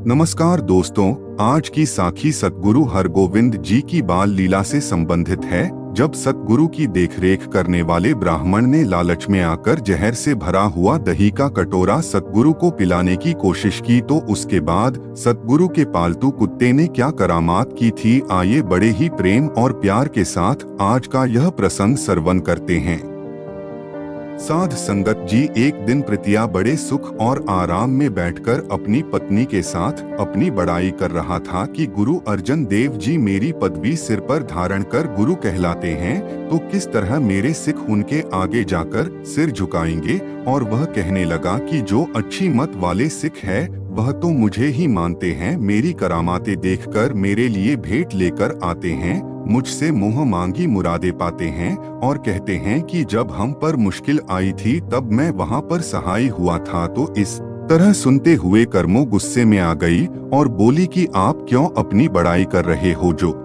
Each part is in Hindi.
नमस्कार दोस्तों, आज की साखी सतगुरु हरगोविंद जी की बाल लीला से संबंधित है। जब सतगुरु की देखरेख करने वाले ब्राह्मण ने लालच में आकर जहर से भरा हुआ दही का कटोरा सतगुरु को पिलाने की कोशिश की तो उसके बाद सतगुरु के पालतू कुत्ते ने क्या करामात की थी, आइए बड़े ही प्रेम और प्यार के साथ आज का यह प्रसंग श्रवण करते हैं। साध संगत जी एक दिन प्रतिया बड़े सुख और आराम में बैठकर अपनी पत्नी के साथ अपनी बड़ाई कर रहा था कि गुरु अर्जन देव जी मेरी पदवी सिर पर धारण कर गुरु कहलाते हैं, तो किस तरह मेरे सिख उनके आगे जाकर सिर झुकाएंगे। और वह कहने लगा कि जो अच्छी मत वाले सिख है वह तो मुझे ही मानते हैं, मेरी करामातें देखकर मेरे लिए भेंट लेकर आते हैं, मुझसे मुँह मांगी मुरादे पाते हैं और कहते हैं कि जब हम पर मुश्किल आई थी तब मैं वहाँ पर सहाय हुआ था। तो इस तरह सुनते हुए कर्मो गुस्से में आ गई और बोली कि आप क्यों अपनी बड़ाई कर रहे हो, जो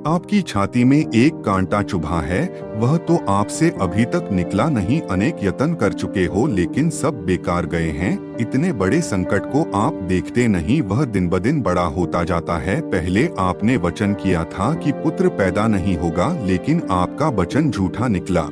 आपकी छाती में एक कांटा चुभा है वह तो आपसे अभी तक निकला नहीं। अनेक यत्न कर चुके हो लेकिन सब बेकार गए हैं। इतने बड़े संकट को आप देखते नहीं, वह दिन ब दिन बड़ा होता जाता है। पहले आपने वचन किया था कि पुत्र पैदा नहीं होगा, लेकिन आपका वचन झूठा निकला,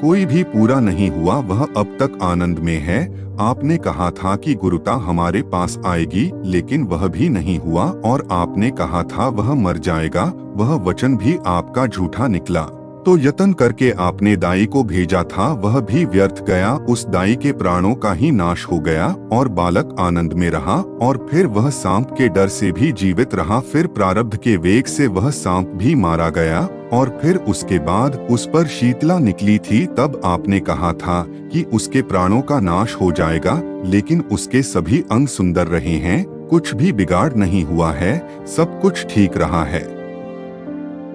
कोई भी पूरा नहीं हुआ। वह अब तक आनंद में है। आपने कहा था कि गुरुता हमारे पास आएगी, लेकिन वह भी नहीं हुआ। और आपने कहा था वह मर जाएगा, वह वचन भी आपका झूठा निकला। तो यत्न करके आपने दाई को भेजा था, वह भी व्यर्थ गया। उस दाई के प्राणों का ही नाश हो गया और बालक आनंद में रहा। और फिर वह सांप के डर से भी जीवित रहा। फिर प्रारब्ध के वेग से वह सांप भी मारा गया और फिर उसके बाद उस पर शीतला निकली थी। तब आपने कहा था कि उसके प्राणों का नाश हो जाएगा, लेकिन उसके सभी अंग सुंदर रहे हैं, कुछ भी बिगाड़ नहीं हुआ है, सब कुछ ठीक रहा है।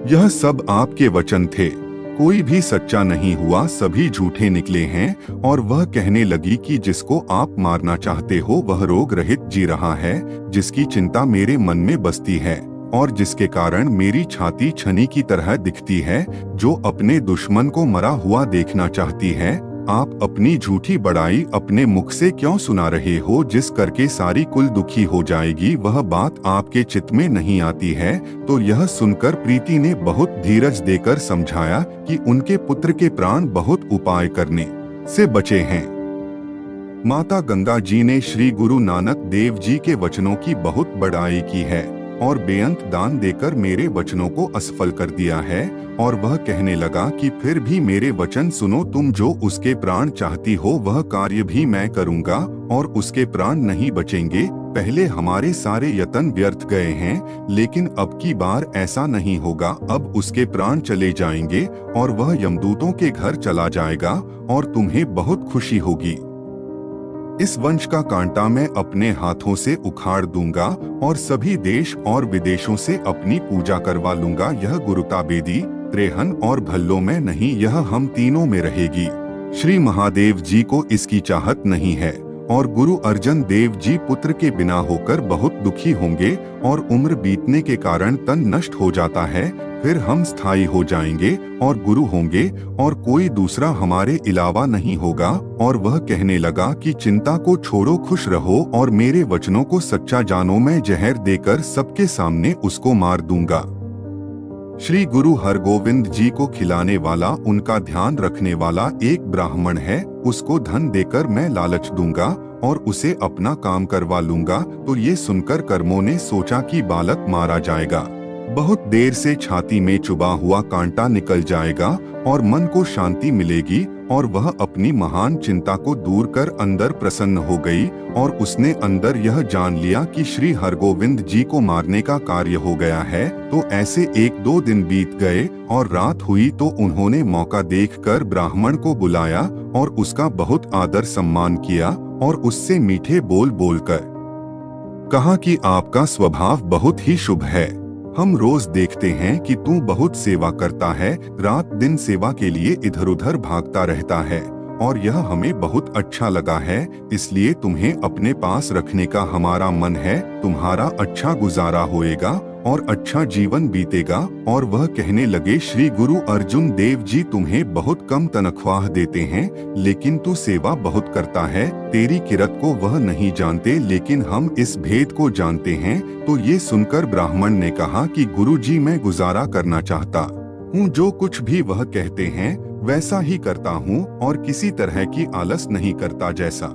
यह सब आपके वचन थे, कोई भी सच्चा नहीं हुआ, सभी झूठे निकले हैं। और वह कहने लगी कि जिसको आप मारना चाहते हो वह रोग रहित जी रहा है, जिसकी चिंता मेरे मन में बसती है और जिसके कारण मेरी छाती छनी की तरह दिखती है, जो अपने दुश्मन को मरा हुआ देखना चाहती है। आप अपनी झूठी बड़ाई अपने मुख से क्यों सुना रहे हो, जिस करके सारी कुल दुखी हो जाएगी। वह बात आपके चित्त में नहीं आती है। तो यह सुनकर प्रीति ने बहुत धीरज देकर समझाया कि उनके पुत्र के प्राण बहुत उपाय करने से बचे हैं। माता गंगा जी ने श्री गुरु नानक देव जी के वचनों की बहुत बड़ाई की है और बेअंत दान देकर मेरे वचनों को असफल कर दिया है। और वह कहने लगा कि फिर भी मेरे वचन सुनो, तुम जो उसके प्राण चाहती हो वह कार्य भी मैं करूँगा और उसके प्राण नहीं बचेंगे। पहले हमारे सारे यत्न व्यर्थ गए हैं, लेकिन अब की बार ऐसा नहीं होगा। अब उसके प्राण चले जाएंगे और वह यमदूतों के घर चला जाएगा और तुम्हें बहुत खुशी होगी। इस वंश का कांटा मैं अपने हाथों से उखाड़ दूंगा और सभी देश और विदेशों से अपनी पूजा करवा लूंगा। यह गुरुता बेदी, त्रेहन और भल्लों में नहीं, यह हम तीनों में रहेगी। श्री महादेव जी को इसकी चाहत नहीं है और गुरु अर्जन देव जी पुत्र के बिना होकर बहुत दुखी होंगे और उम्र बीतने के कारण तन नष्ट हो जाता है। फिर हम स्थायी हो जाएंगे और गुरु होंगे और कोई दूसरा हमारे अलावा नहीं होगा। और वह कहने लगा कि चिंता को छोड़ो, खुश रहो और मेरे वचनों को सच्चा जानो। मैं जहर देकर सबके सामने उसको मार दूंगा। श्री गुरु हरगोविंद जी को खिलाने वाला, उनका ध्यान रखने वाला एक ब्राह्मण है, उसको धन देकर मैं लालच दूंगा और उसे अपना काम करवा लूंगा। तो ये सुनकर कर्मों ने सोचा कि बालक मारा जाएगा, बहुत देर से छाती में चुभा हुआ कांटा निकल जाएगा और मन को शांति मिलेगी। और वह अपनी महान चिंता को दूर कर अंदर प्रसन्न हो गई और उसने अंदर यह जान लिया कि श्री हरगोविंद जी को मारने का कार्य हो गया है। तो ऐसे 1-2 दिन बीत गए और रात हुई तो उन्होंने मौका देखकर ब्राह्मण को बुलाया और उसका बहुत आदर सम्मान किया और उससे मीठे बोल बोलकर कहा कि आपका स्वभाव बहुत ही शुभ है। हम रोज देखते हैं कि तू बहुत सेवा करता है, रात दिन सेवा के लिए इधर उधर भागता रहता है और यह हमें बहुत अच्छा लगा है, इसलिए तुम्हें अपने पास रखने का हमारा मन है। तुम्हारा अच्छा गुजारा होएगा और अच्छा जीवन बीतेगा। और वह कहने लगे, श्री गुरु अर्जुन देव जी, तुम्हें बहुत कम तनख्वाह देते हैं, लेकिन तू सेवा बहुत करता है। तेरी किरत को वह नहीं जानते, लेकिन हम इस भेद को जानते हैं। तो ये सुनकर ब्राह्मण ने कहा कि गुरु जी, मैं गुजारा करना चाहता हूँ, जो कुछ भी वह कहते हैं वैसा ही करता हूँ, और किसी तरह की आलस नहीं करता, जैसा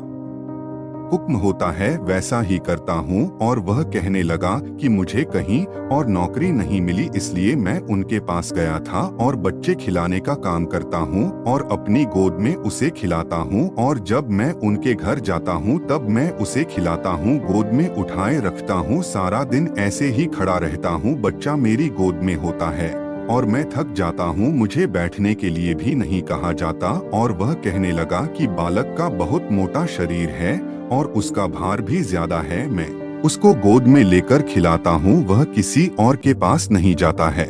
हुक्म होता है वैसा ही करता हूँ। और वह कहने लगा कि मुझे कहीं और नौकरी नहीं मिली, इसलिए मैं उनके पास गया था और बच्चे खिलाने का काम करता हूँ और अपनी गोद में उसे खिलाता हूँ, और जब मैं उनके घर जाता हूँ तब मैं उसे खिलाता हूँ, गोद में उठाए रखता हूँ, सारा दिन ऐसे ही खड़ा रहता हूँ, बच्चा मेरी गोद में होता है और मैं थक जाता हूँ, मुझे बैठने के लिए भी नहीं कहा जाता। और वह कहने लगा कि बालक का बहुत मोटा शरीर है और उसका भार भी ज्यादा है, मैं उसको गोद में लेकर खिलाता हूँ, वह किसी और के पास नहीं जाता है,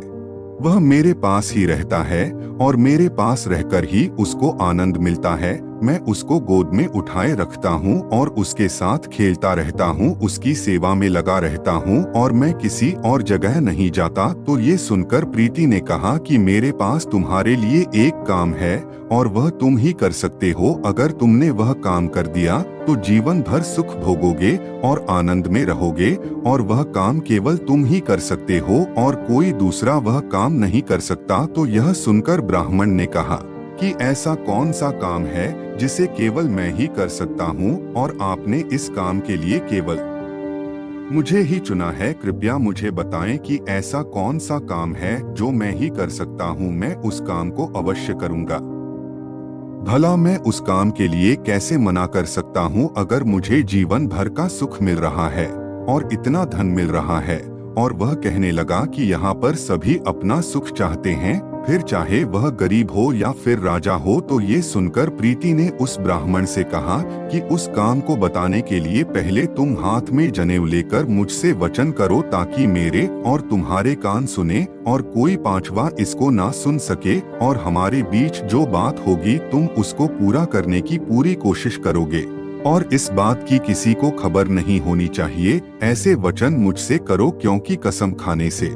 वह मेरे पास ही रहता है और मेरे पास रहकर ही उसको आनंद मिलता है। मैं उसको गोद में उठाए रखता हूँ और उसके साथ खेलता रहता हूँ, उसकी सेवा में लगा रहता हूँ और मैं किसी और जगह नहीं जाता। तो ये सुनकर प्रीति ने कहा कि मेरे पास तुम्हारे लिए एक काम है और वह तुम ही कर सकते हो। अगर तुमने वह काम कर दिया तो जीवन भर सुख भोगोगे और आनंद में रहोगे, और वह काम केवल तुम ही कर सकते हो और कोई दूसरा वह काम नहीं कर सकता। तो यह सुनकर ब्राह्मण ने कहा कि ऐसा कौन सा काम है जिसे केवल मैं ही कर सकता हूँ, और आपने इस काम के लिए केवल मुझे ही चुना है, कृपया मुझे बताएं कि ऐसा कौन सा काम है जो मैं ही कर सकता हूँ, मैं उस काम को अवश्य करूँगा। भला मैं उस काम के लिए कैसे मना कर सकता हूँ, अगर मुझे जीवन भर का सुख मिल रहा है और इतना धन मिल रहा है। और वह कहने लगा कि यहाँ पर सभी अपना सुख चाहते हैं, फिर चाहे वह गरीब हो या फिर राजा हो। तो ये सुनकर प्रीति ने उस ब्राह्मण से कहा कि उस काम को बताने के लिए पहले तुम हाथ में जनेऊ लेकर मुझसे वचन करो, ताकि मेरे और तुम्हारे कान सुने और कोई पांचवा इसको ना सुन सके, और हमारे बीच जो बात होगी तुम उसको पूरा करने की पूरी कोशिश करोगे, और इस बात की किसी को खबर नहीं होनी चाहिए। ऐसे वचन मुझसे करो, क्योंकि कसम खाने से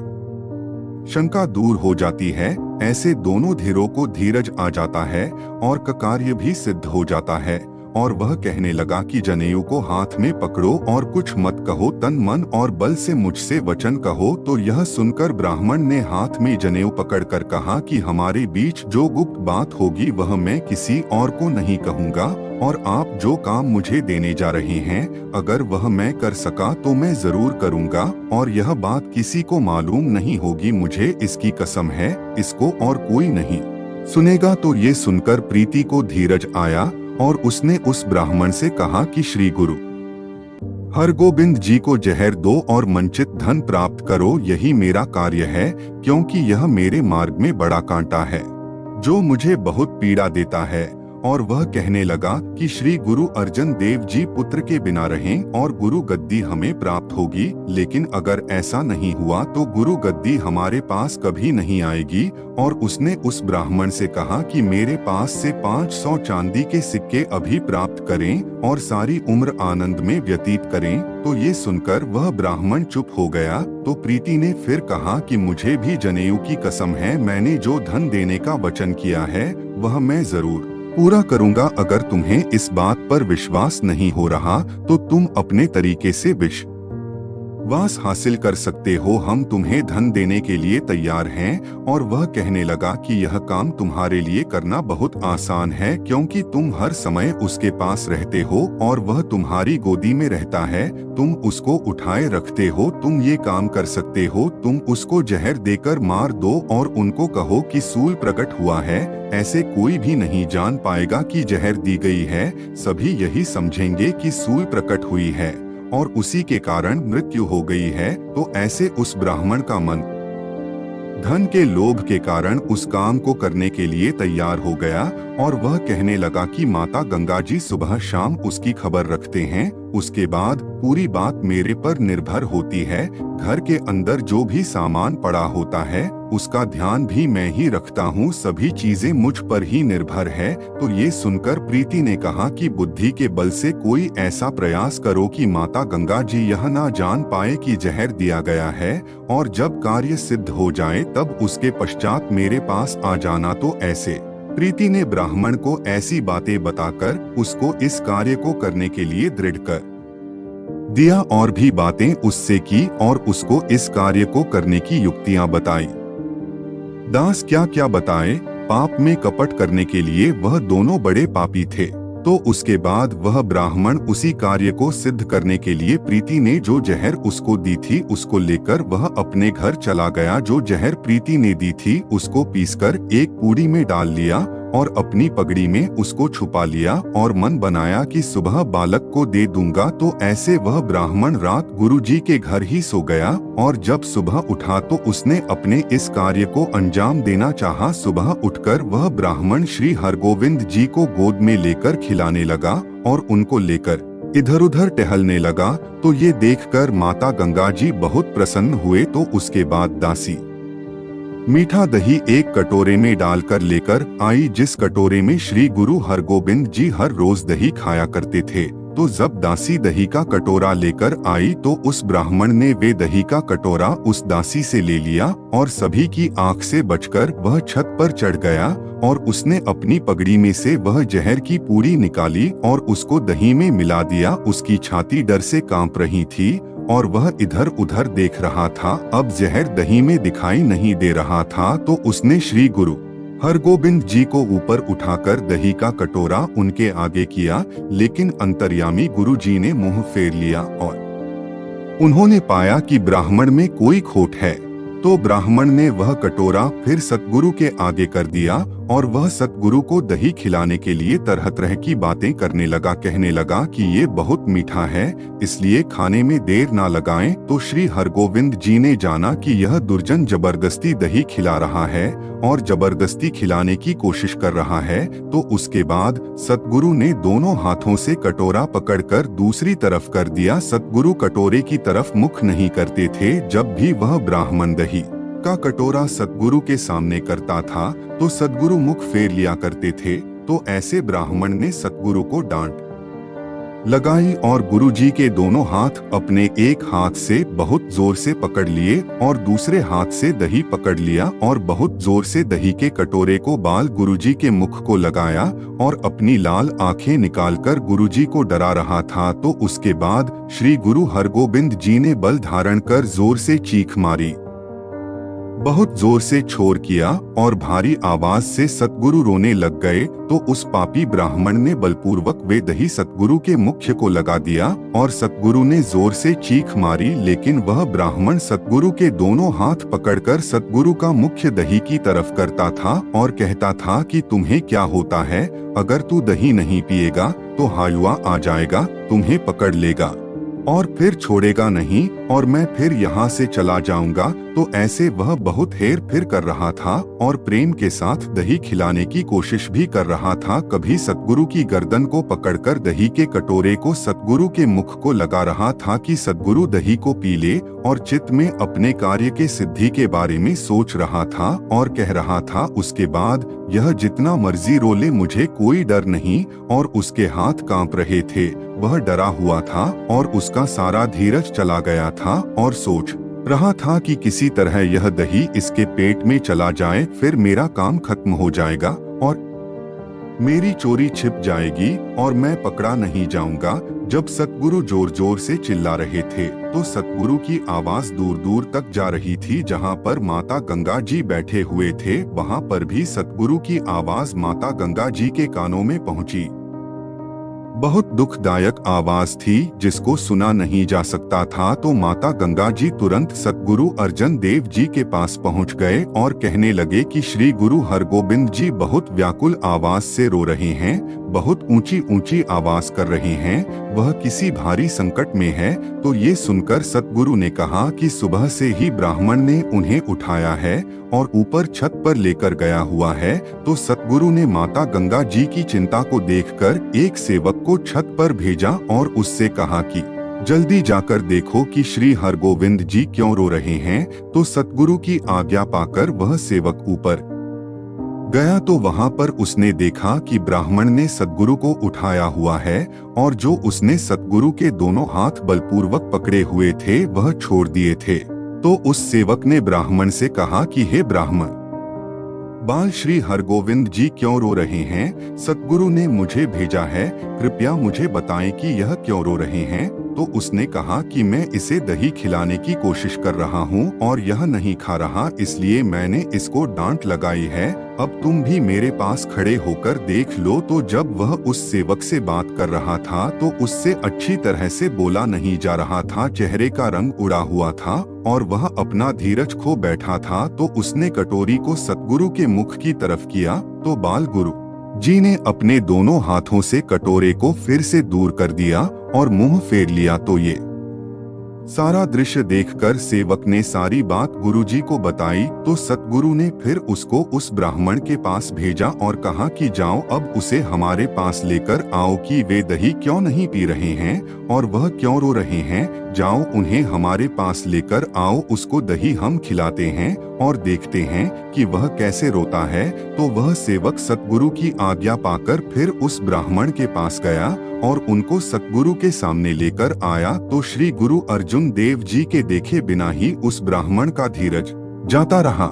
शंका दूर हो जाती है। ऐसे दोनों धीरों को धीरज आ जाता है और कार्य भी सिद्ध हो जाता है। और वह कहने लगा कि जनेऊ को हाथ में पकड़ो और कुछ मत कहो, तन मन और बल से मुझसे वचन कहो। तो यह सुनकर ब्राह्मण ने हाथ में जनेऊ पकड़कर कहा कि हमारे बीच जो गुप्त बात होगी वह मैं किसी और को नहीं कहूँगा, और आप जो काम मुझे देने जा रहे हैं अगर वह मैं कर सका तो मैं जरूर करूँगा, और यह बात किसी को मालूम नहीं होगी, मुझे इसकी कसम है, इसको और कोई नहीं सुनेगा। तो ये सुनकर प्रीति को धीरज आया और उसने उस ब्राह्मण से कहा कि श्री गुरु हरगोविंद जी को जहर दो और मंचित धन प्राप्त करो, यही मेरा कार्य है, क्योंकि यह मेरे मार्ग में बड़ा कांटा है जो मुझे बहुत पीड़ा देता है। और वह कहने लगा कि श्री गुरु अर्जन देव जी पुत्र के बिना रहें और गुरु गद्दी हमें प्राप्त होगी, लेकिन अगर ऐसा नहीं हुआ तो गुरु गद्दी हमारे पास कभी नहीं आएगी। और उसने उस ब्राह्मण से कहा कि मेरे पास से 500 चांदी के सिक्के अभी प्राप्त करें और सारी उम्र आनंद में व्यतीत करें। तो ये सुनकर वह ब्राह्मण चुप हो गया। तो प्रीति ने फिर कहा कि मुझे भी जनेऊ की कसम है, मैंने जो धन देने का वचन किया है वह मैं जरूर पूरा करूंगा। अगर तुम्हें इस बात पर विश्वास नहीं हो रहा तो तुम अपने तरीके से विश्वास हासिल कर सकते हो, हम तुम्हें धन देने के लिए तैयार हैं। और वह कहने लगा कि यह काम तुम्हारे लिए करना बहुत आसान है, क्योंकि तुम हर समय उसके पास रहते हो और वह तुम्हारी गोदी में रहता है, तुम उसको उठाए रखते हो, तुम ये काम कर सकते हो। तुम उसको जहर देकर मार दो और उनको कहो कि सूल प्रकट हुआ है, ऐसे कोई भी नहीं जान पाएगा कि जहर दी गई है, सभी यही समझेंगे कि सूल प्रकट हुई है और उसी के कारण मृत्यु हो गई है। तो ऐसे उस ब्राह्मण का मन धन के लोभ के कारण उस काम को करने के लिए तैयार हो गया, और वह कहने लगा कि माता गंगा जी सुबह शाम उसकी खबर रखते हैं उसके बाद पूरी बात मेरे पर निर्भर होती है। घर के अंदर जो भी सामान पड़ा होता है उसका ध्यान भी मैं ही रखता हूँ, सभी चीजें मुझ पर ही निर्भर है। तो ये सुनकर प्रीति ने कहा कि बुद्धि के बल से कोई ऐसा प्रयास करो कि माता गंगा जी यह ना जान पाए कि जहर दिया गया है, और जब कार्य सिद्ध हो जाए तब उसके पश्चात मेरे पास आ जाना। तो ऐसे प्रीति ने ब्राह्मण को ऐसी बातें बताकर उसको इस कार्य को करने के लिए दृढ़ कर दिया और भी बातें उससे की और उसको इस कार्य को करने की युक्तियां बताई। दास क्या क्या बताए। पाप में कपट करने के लिए वह दोनों बड़े पापी थे। तो उसके बाद वह ब्राह्मण उसी कार्य को सिद्ध करने के लिए प्रीति ने जो जहर उसको दी थी उसको लेकर वह अपने घर चला गया। जो जहर प्रीति ने दी थी उसको पीसकर एक पूड़ी में डाल लिया और अपनी पगड़ी में उसको छुपा लिया और मन बनाया कि सुबह बालक को दे दूंगा। तो ऐसे वह ब्राह्मण रात गुरुजी के घर ही सो गया और जब सुबह उठा तो उसने अपने इस कार्य को अंजाम देना चाहा। सुबह उठकर वह ब्राह्मण श्री हरगोविंद जी को गोद में लेकर खिलाने लगा और उनको लेकर इधर उधर टहलने लगा। तो ये देखकर माता गंगा जी बहुत प्रसन्न हुए। तो उसके बाद दासी मीठा दही एक कटोरे में डालकर लेकर आई, जिस कटोरे में श्री गुरु हरगोविंद जी हर रोज दही खाया करते थे। तो जब दासी दही का कटोरा लेकर आई तो उस ब्राह्मण ने वे दही का कटोरा उस दासी से ले लिया और सभी की आंख से बचकर वह छत पर चढ़ गया और उसने अपनी पगड़ी में से वह जहर की पूड़ी निकाली और उसको दही में मिला दिया। उसकी छाती डर से कांप रही थी और वह इधर उधर देख रहा था। अब जहर दही में दिखाई नहीं दे रहा था। तो उसने श्री गुरु हरगोविंद जी को ऊपर उठाकर दही का कटोरा उनके आगे किया, लेकिन अंतर्यामी गुरु जी ने मुंह फेर लिया और उन्होंने पाया कि ब्राह्मण में कोई खोट है। तो ब्राह्मण ने वह कटोरा फिर सतगुरु के आगे कर दिया और वह सतगुरु को दही खिलाने के लिए तरह तरह की बातें करने लगा। कहने लगा कि ये बहुत मीठा है, इसलिए खाने में देर ना लगाएं। तो श्री हरगोविंद जी ने जाना कि यह दुर्जन जबरदस्ती दही खिला रहा है और जबरदस्ती खिलाने की कोशिश कर रहा है। तो उसके बाद सतगुरु ने दोनों हाथों से कटोरा पकड़कर दूसरी तरफ कर दिया। सतगुरु कटोरे की तरफ मुख नहीं करते थे। जब भी वह ब्राह्मण दही का कटोरा सतगुरु के सामने करता था तो सतगुरु मुख फेर लिया करते थे। तो ऐसे ब्राह्मण ने सतगुरु को डांट लगाई और गुरुजी के दोनों हाथ अपने एक हाथ से बहुत जोर से पकड़ लिए और दूसरे हाथ से दही पकड़ लिया और बहुत जोर से दही के कटोरे को बाल गुरुजी के मुख को लगाया और अपनी लाल आंखें निकालकर गुरुजी को डरा रहा था। तो उसके बाद श्री गुरु हरगोविंद जी ने बल धारण कर जोर से चीख मारी, बहुत जोर से छोर किया और भारी आवाज से सतगुरु रोने लग गए। तो उस पापी ब्राह्मण ने बलपूर्वक वे दही सतगुरु के मुख को लगा दिया और सतगुरु ने जोर से चीख मारी, लेकिन वह ब्राह्मण सतगुरु के दोनों हाथ पकड़कर सतगुरु का मुख्य दही की तरफ करता था और कहता था कि तुम्हें क्या होता है, अगर तू दही नहीं पिएगा तो हायुआ आ जाएगा, तुम्हें पकड़ लेगा और फिर छोड़ेगा नहीं और मैं फिर यहाँ से चला जाऊंगा। तो ऐसे वह बहुत हेर फेर कर रहा था और प्रेम के साथ दही खिलाने की कोशिश भी कर रहा था। कभी सतगुरु की गर्दन को पकड़कर दही के कटोरे को सतगुरु के मुख को लगा रहा था कि सतगुरु दही को पी ले और चित्त में अपने कार्य के सिद्धि के बारे में सोच रहा था और कह रहा था, उसके बाद यह जितना मर्जी रोले मुझे कोई डर नहीं। और उसके हाथ कांप रहे थे, वह डरा हुआ था और उसका सारा धीरज चला गया था और सोच रहा था कि किसी तरह यह दही इसके पेट में चला जाए, फिर मेरा काम खत्म हो जाएगा और मेरी चोरी छिप जाएगी और मैं पकड़ा नहीं जाऊंगा। जब सतगुरु जोर जोर से चिल्ला रहे थे तो सतगुरु की आवाज दूर दूर तक जा रही थी। जहां पर माता गंगा जी बैठे हुए थे वहां पर भी सतगुरु की आवाज माता गंगा जी के कानों में पहुंची। बहुत दुखदायक आवाज थी जिसको सुना नहीं जा सकता था। तो माता गंगा जी तुरंत सतगुरु अर्जन देव जी के पास पहुंच गए और कहने लगे कि श्री गुरु हरगोविंद जी बहुत व्याकुल आवाज से रो रहे हैं। बहुत ऊंची ऊंची आवाज कर रहे हैं, वह किसी भारी संकट में है। तो ये सुनकर सतगुरु ने कहा कि सुबह से ही ब्राह्मण ने उन्हें उठाया है और ऊपर छत पर लेकर गया हुआ है। तो सतगुरु ने माता गंगा जी की चिंता को देखकर एक सेवक को छत पर भेजा और उससे कहा कि जल्दी जाकर देखो कि श्री हरगोविंद जी क्यों रो रहे हैं। तो सतगुरु की आज्ञा पाकर वह सेवक ऊपर गया तो वहां पर उसने देखा कि ब्राह्मण ने सतगुरु को उठाया हुआ है और जो उसने सतगुरु के दोनों हाथ बलपूर्वक पकड़े हुए थे वह छोड़ दिए थे। तो उस सेवक ने ब्राह्मण से कहा कि हे ब्राह्मण बाल, श्री हरगोविंद जी क्यों रो रहे हैं? सतगुरु ने मुझे भेजा है, कृपया मुझे बताएं कि यह क्यों रो रहे हैं। तो उसने कहा कि मैं इसे दही खिलाने की कोशिश कर रहा हूँ और यह नहीं खा रहा, इसलिए मैंने इसको डांट लगाई है। अब तुम भी मेरे पास खड़े होकर देख लो। तो जब वह उस सेवक से बात कर रहा था तो उससे अच्छी तरह से बोला नहीं जा रहा था, चेहरे का रंग उड़ा हुआ था और वह अपना धीरज खो बैठा था। तो उसने कटोरी को सतगुरु के मुख की तरफ किया तो बाल गुरु जी ने अपने दोनों हाथों से कटोरे को फिर से दूर कर दिया और मुंह फेर लिया। तो ये सारा दृश्य देखकर सेवक ने सारी बात गुरुजी को बताई। तो सतगुरु ने फिर उसको उस ब्राह्मण के पास भेजा और कहा कि जाओ अब उसे हमारे पास लेकर आओ कि वे दही क्यों नहीं पी रहे हैं और वह क्यों रो रहे हैं। जाओ उन्हें हमारे पास लेकर आओ, उसको दही हम खिलाते हैं और देखते हैं कि वह कैसे रोता है। तो वह सेवक सतगुरु की आज्ञा पाकर फिर उस ब्राह्मण के पास गया और उनको सतगुरु के सामने लेकर आया। तो श्री गुरु अर्जुन देव जी के देखे बिना ही उस ब्राह्मण का धीरज जाता रहा।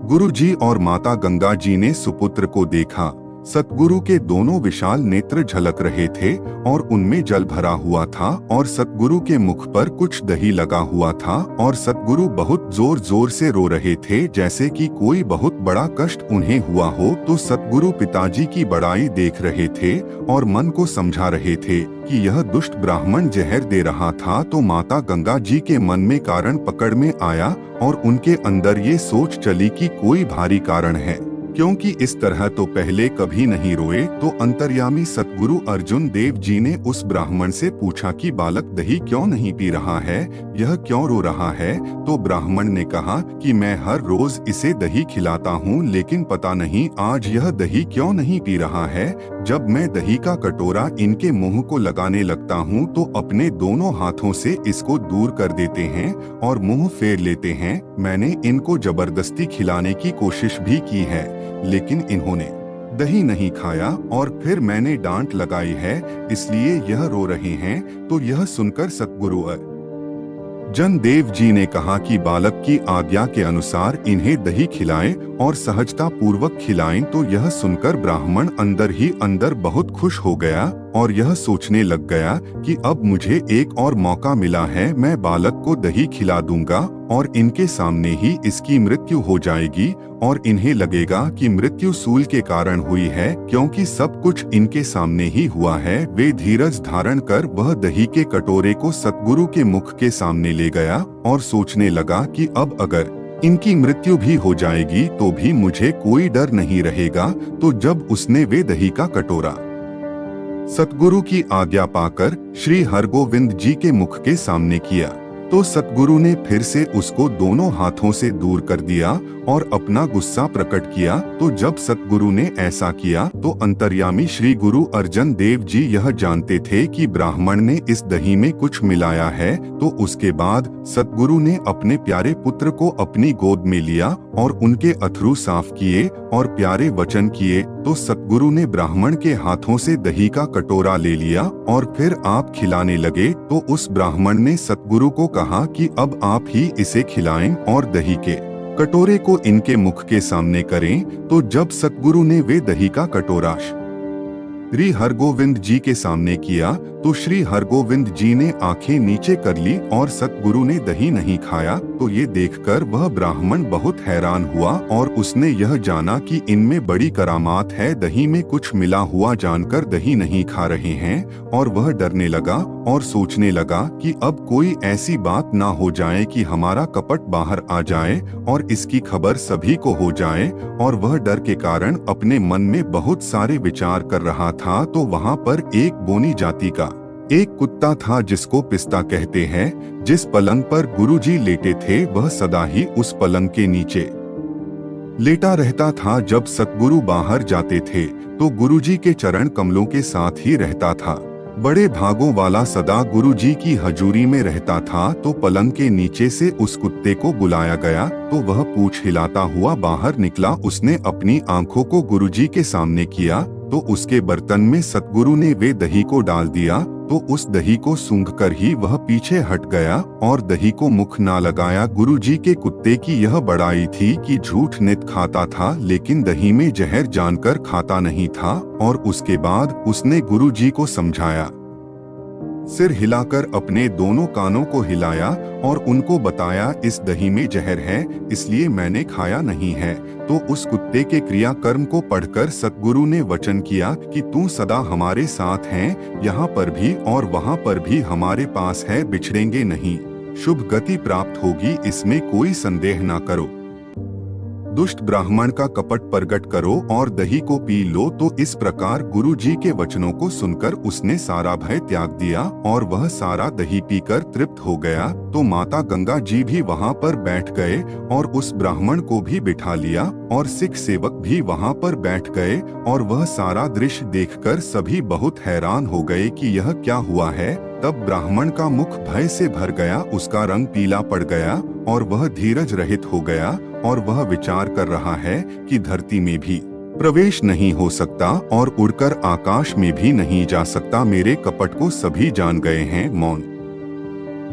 गुरु जी और माता गंगा जी ने सुपुत्र को देखा। सतगुरु के दोनों विशाल नेत्र झलक रहे थे और उनमें जल भरा हुआ था और सतगुरु के मुख पर कुछ दही लगा हुआ था और सतगुरु बहुत जोर जोर से रो रहे थे, जैसे कि कोई बहुत बड़ा कष्ट उन्हें हुआ हो। तो सतगुरु पिताजी की बड़ाई देख रहे थे और मन को समझा रहे थे कि यह दुष्ट ब्राह्मण जहर दे रहा था। तो माता गंगा जी के मन में कारण पकड़ में आया और उनके अंदर ये सोच चली कि कोई भारी कारण है, क्योंकि इस तरह तो पहले कभी नहीं रोए। तो अंतर्यामी सतगुरु अर्जुन देव जी ने उस ब्राह्मण से पूछा कि बालक दही क्यों नहीं पी रहा है, यह क्यों रो रहा है। तो ब्राह्मण ने कहा कि मैं हर रोज इसे दही खिलाता हूँ, लेकिन पता नहीं आज यह दही क्यों नहीं पी रहा है। जब मैं दही का कटोरा इनके मुंह को लगाने लगता हूँ तो अपने दोनों हाथों से इसको दूर कर देते हैं और मुंह फेर लेते हैं। मैंने इनको जबरदस्ती खिलाने की कोशिश भी की है, लेकिन इन्होंने दही नहीं खाया और फिर मैंने डांट लगाई है, इसलिए यह रो रहे हैं। तो यह सुनकर सतगुरु अर्जुन देव जी ने कहा कि बालक की आज्ञा के अनुसार इन्हें दही खिलाएं और सहजता पूर्वक खिलाएं। तो यह सुनकर ब्राह्मण अंदर ही अंदर बहुत खुश हो गया और यह सोचने लग गया कि अब मुझे एक और मौका मिला है, मैं बालक को दही खिला दूंगा और इनके सामने ही इसकी मृत्यु हो जाएगी और इन्हें लगेगा कि मृत्यु सूल के कारण हुई है, क्योंकि सब कुछ इनके सामने ही हुआ है। वे धीरज धारण कर वह दही के कटोरे को सतगुरु के मुख के सामने ले गया और सोचने लगा कि अब अगर इनकी मृत्यु भी हो जाएगी तो भी मुझे कोई डर नहीं रहेगा। तो जब उसने वे दही का कटोरा सतगुरु की आज्ञा पाकर श्री हरगोविंद जी के मुख के सामने किया तो सतगुरु ने फिर से उसको दोनों हाथों से दूर कर दिया और अपना गुस्सा प्रकट किया। तो जब सतगुरु ने ऐसा किया तो अंतर्यामी श्री गुरु अर्जुन देव जी यह जानते थे कि ब्राह्मण ने इस दही में कुछ मिलाया है। तो उसके बाद सतगुरु ने अपने प्यारे पुत्र को अपनी गोद में लिया और उनके अथरू साफ किए और प्यारे वचन किए। तो सतगुरु ने ब्राह्मण के हाथों से दही का कटोरा ले लिया और फिर आप खिलाने लगे। तो उस ब्राह्मण ने सतगुरु को कहा कि अब आप ही इसे खिलाएं और दही के कटोरे को इनके मुख के सामने करें। तो जब सतगुरु ने वे दही का कटोरा श्री हरगोविंद जी के सामने किया तो श्री हरगोविंद जी ने आंखें नीचे कर ली और सतगुरु ने दही नहीं खाया तो ये देखकर वह ब्राह्मण बहुत हैरान हुआ और उसने यह जाना कि इनमें बड़ी करामात है, दही में कुछ मिला हुआ जानकर दही नहीं खा रहे हैं। और वह डरने लगा और सोचने लगा कि अब कोई ऐसी बात ना हो जाए कि हमारा कपट बाहर आ जाए और इसकी खबर सभी को हो जाए। और वह डर के कारण अपने मन में बहुत सारे विचार कर रहा था। तो वहाँ पर एक बोनी जाति का एक कुत्ता था जिसको पिस्ता कहते हैं। जिस पलंग पर गुरुजी लेटे थे वह सदा ही उस पलंग के नीचे लेटा रहता था। जब सतगुरु बाहर जाते थे तो गुरुजी के चरण कमलों के साथ ही रहता था। बड़े भागों वाला सदा गुरुजी की हजूरी में रहता था। तो पलंग के नीचे से उस कुत्ते को बुलाया गया तो वह पूंछ हिलाता हुआ बाहर निकला। उसने अपनी आंखों को गुरुजी के सामने किया तो उसके बर्तन में सतगुरु ने वे दही को डाल दिया। तो उस दही को सूंघकर ही वह पीछे हट गया और दही को मुख ना लगाया। गुरुजी के कुत्ते की यह बड़ाई थी कि झूठ नित खाता था लेकिन दही में जहर जानकर खाता नहीं था। और उसके बाद उसने गुरुजी को समझाया, सिर हिलाकर अपने दोनों कानों को हिलाया और उनको बताया इस दही में जहर है इसलिए मैंने खाया नहीं है। तो उस कुत्ते के क्रियाकर्म को पढ़कर सतगुरु ने वचन किया कि तू सदा हमारे साथ है, यहाँ पर भी और वहाँ पर भी हमारे पास है, बिछड़ेंगे नहीं, शुभ गति प्राप्त होगी, इसमें कोई संदेह ना करो। दुष्ट ब्राह्मण का कपट प्रगट करो और दही को पी लो। तो इस प्रकार गुरु जी के वचनों को सुनकर उसने सारा भय त्याग दिया और वह सारा दही पीकर तृप्त हो गया। तो माता गंगा जी भी वहाँ पर बैठ गए और उस ब्राह्मण को भी बिठा लिया और सिख सेवक भी वहाँ पर बैठ गए। और वह सारा दृश्य देखकर सभी बहुत हैरान हो गए कि यह क्या हुआ है। तब ब्राह्मण का मुख भय से भर गया, उसका रंग पीला पड़ गया और वह धीरज रहित हो गया और वह विचार कर रहा है कि धरती में भी प्रवेश नहीं हो सकता और उड़कर आकाश में भी नहीं जा सकता। मेरे कपट को सभी जान गए हैं, मौन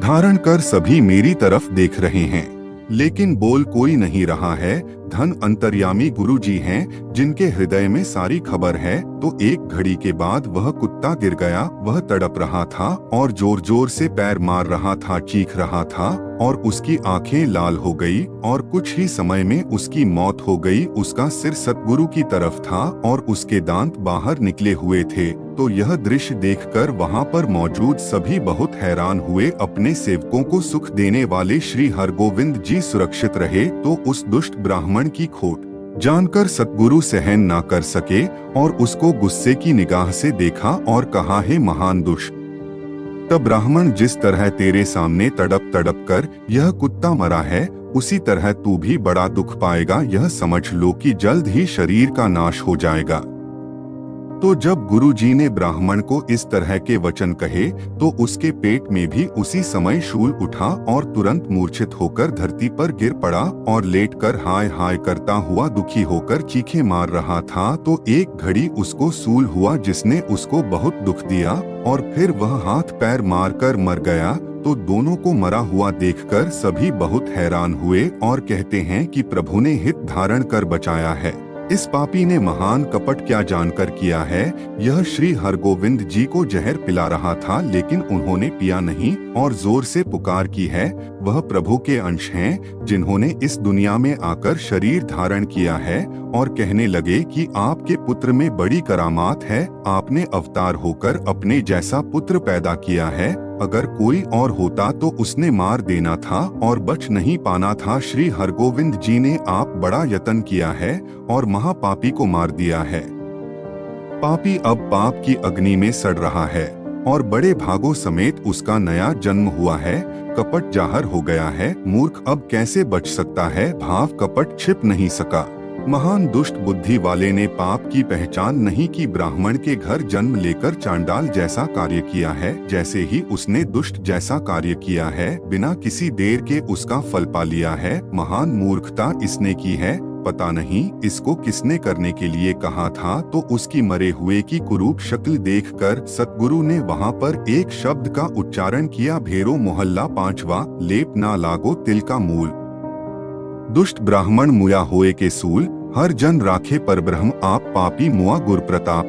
धारण कर सभी मेरी तरफ देख रहे हैं लेकिन बोल कोई नहीं रहा है। धन अंतर्यामी गुरु जी हैं जिनके हृदय में सारी खबर है। तो एक घड़ी के बाद वह कुत्ता गिर गया। वह तड़प रहा था और जोर जोर से पैर मार रहा था, चीख रहा था और उसकी आंखें लाल हो गई और कुछ ही समय में उसकी मौत हो गई। उसका सिर सतगुरु की तरफ था और उसके दांत बाहर निकले हुए थे। तो यह दृश्य देखकर वहाँ पर मौजूद सभी बहुत हैरान हुए। अपने सेवकों को सुख देने वाले श्री हरगोविंद जी सुरक्षित रहे तो उस दुष्ट ब्राह्मण की खोट जानकर सतगुरु सहन ना कर सके और उसको गुस्से की निगाह से देखा और कहा, हे महान दुष्ट, तब ब्राह्मण जिस तरह तेरे सामने तड़प तड़प कर यह कुत्ता मरा है उसी तरह तू भी बड़ा दुख पाएगा। यह समझ लो कि जल्द ही शरीर का नाश हो जाएगा। तो जब गुरुजी ने ब्राह्मण को इस तरह के वचन कहे तो उसके पेट में भी उसी समय शूल उठा और तुरंत मूर्छित होकर धरती पर गिर पड़ा और लेटकर हाय हाय करता हुआ दुखी होकर चीखें मार रहा था। तो एक घड़ी उसको सूल हुआ जिसने उसको बहुत दुख दिया और फिर वह हाथ पैर मारकर मर गया। तो दोनों को मरा हुआ देखकर सभी बहुत हैरान हुए और कहते हैं कि प्रभु ने हित धारण कर बचाया है। इस पापी ने महान कपट क्या जानकर किया है। यह श्री हरगोविंद जी को जहर पिला रहा था लेकिन उन्होंने पिया नहीं और जोर से पुकार की है। वह प्रभु के अंश हैं जिन्होंने इस दुनिया में आकर शरीर धारण किया है और कहने लगे कि आपके पुत्र में बड़ी करामात है। आपने अवतार होकर अपने जैसा पुत्र पैदा किया है। अगर कोई और होता तो उसने मार देना था और बच नहीं पाना था। श्री हरगोविंद जी ने आप बड़ा यत्न किया है और महापापी को मार दिया है। पापी अब पाप की अग्नि में सड़ रहा है और बड़े भागों समेत उसका नया जन्म हुआ है। कपट जाहिर हो गया है, मूर्ख अब कैसे बच सकता है। भाव कपट छिप नहीं सका। महान दुष्ट बुद्धि वाले ने पाप की पहचान नहीं की। ब्राह्मण के घर जन्म लेकर चांडाल जैसा कार्य किया है। जैसे ही उसने दुष्ट जैसा कार्य किया है बिना किसी देर के उसका फल पा लिया है। महान मूर्खता इसने की है। पता नहीं इसको किसने करने के लिए कहा था। तो उसकी मरे हुए की कुरूप शक्ल देखकर सतगुरु ने वहाँ पर एक शब्द का उच्चारण किया, भेरो मोहल्ला पांचवा, लेप ना लागो तिल का मूल। दुष्ट ब्राह्मण मुया होए के सूल, हर जन राखे पर ब्रह्म आप पापी मुआ गुर प्रताप।